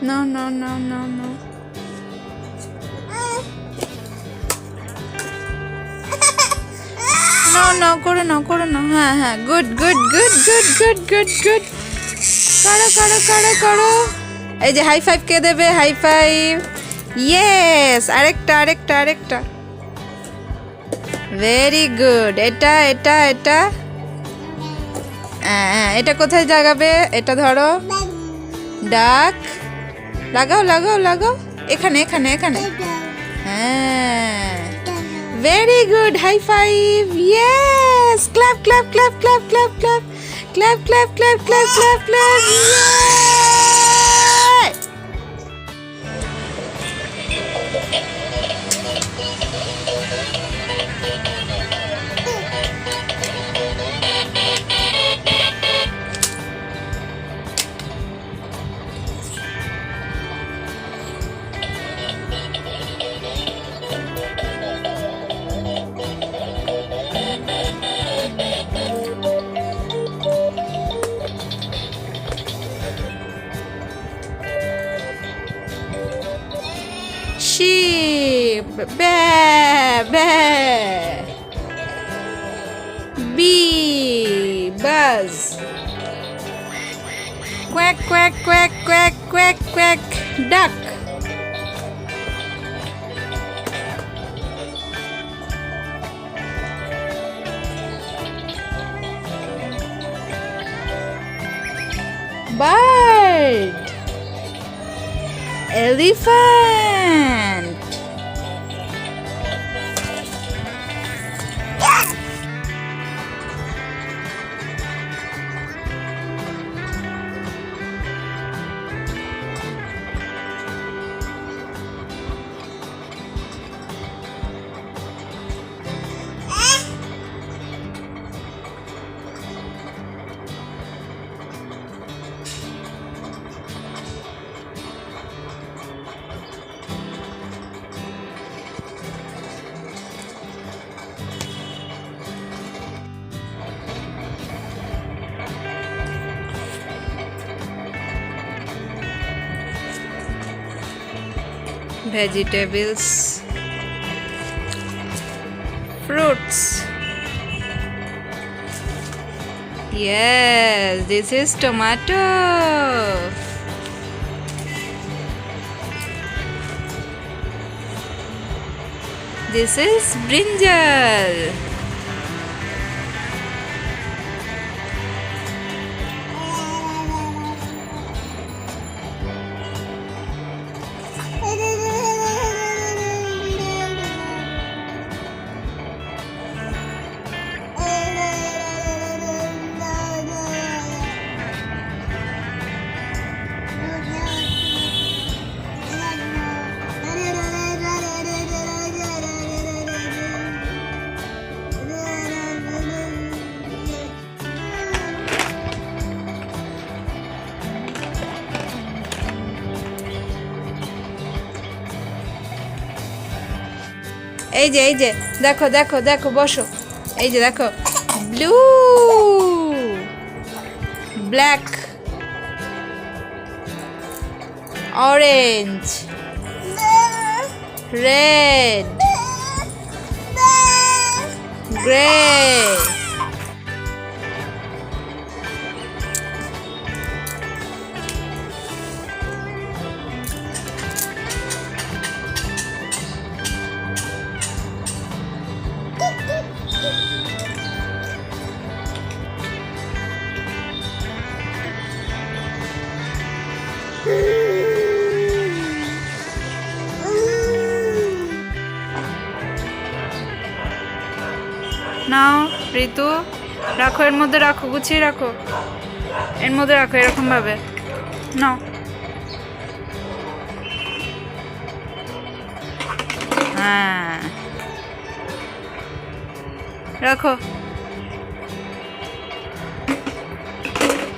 No, no, no, no, no. No, no, করে নাও করে নাও। হ্যাঁ হ্যাঁ, good good good good good good good. করো করো করো করো। এই যে হাই ফাইভ কে দেবে? High five. ইয়েস, আরেকটা আরেকটা আরেকটা। Very good. এটা এটা এটা হ্যাঁ, এটা কোথায় লাগাবে? এটা ধরো, ডাক। লাগাও লাগাও লাগাও, এখানে এখানে এখানে। হ্যাঁ, very good. High five. Yes, clap clap clap clap clap clap clap clap clap clap clap clap. Sheep. Bear, bear. Bee, buzz. Quack, quack, quack, quack, quack, quack. Duck. Bird. Elephant. Vegetables, fruits. Yes, this is tomato. This is brinjal. এই যে দেখো দেখো দেখো, বসো। এই যে দেখো, blue, black, orange, red, grey. নাও ঋতু, রাখো, এর মধ্যে রাখো, গুছিয়ে রাখো, এর মধ্যে রাখো এরকম ভাবে। নাও, হ্যাঁ, রাখো।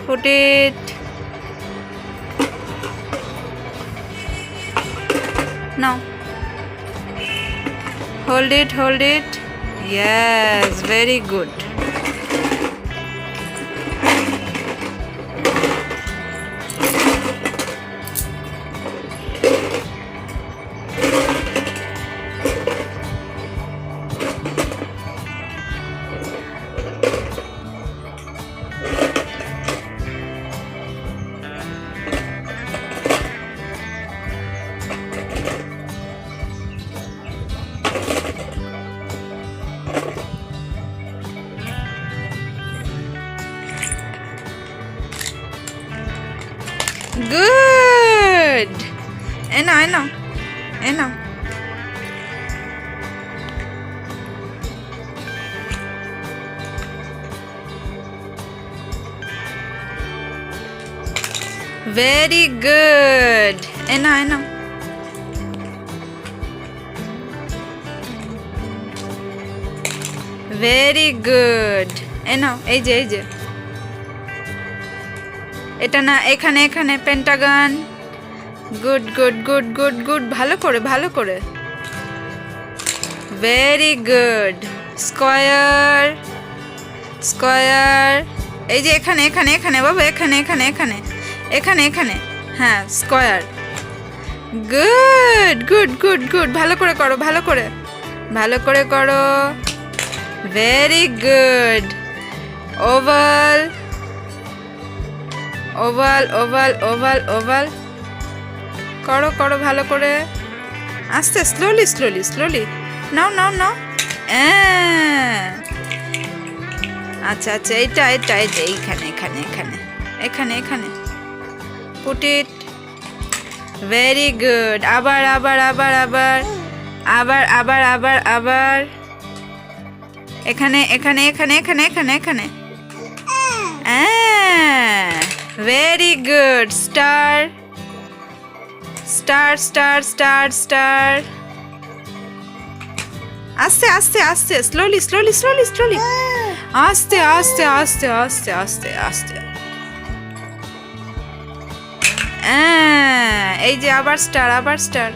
Put it. Now. Hold it, hold it. Yes, very good. Good. এ নাও এ নাও এ নাও। Very good. এ নাও এ নাও। Very good. এ নাও, এই যে এই যে, এটা না, এখানে এখানে pentagon. Good good good good good, ভালো করে ভালো করে। Very good. স্কয়ার স্কয়ার, এই যে এখানে এখানে এখানে বাবা, এখানে এখানে এখানে এখানে এখানে, হ্যাঁ square. Good good good good, ভালো করে করো, ভালো করে ভালো করে করো। Very good. Oval oval oval oval oval, করো করো ভালো করে, আস্তে, স্লোলি স্লোলি স্লোলি। নাও নাও নাও। আচ্ছা আচ্ছা, এটা এটা এটা, এইখানে এখানে এখানে এখানে এখানে, পুট ইট। Very good. আবার আবার আবার আবার আবার আবার আবার আবার, এখানে এখানে এখানে এখানে এখানে এখানে। Very good. Star star star star star, আস্তে আস্তে আস্তে, স্লোলি স্লোলি স্লোলি স্লোলি, আস্তে আস্তে আস্তে আস্তে আস্তে আস্তে। এই যে আবার স্টার, আবার স্টার।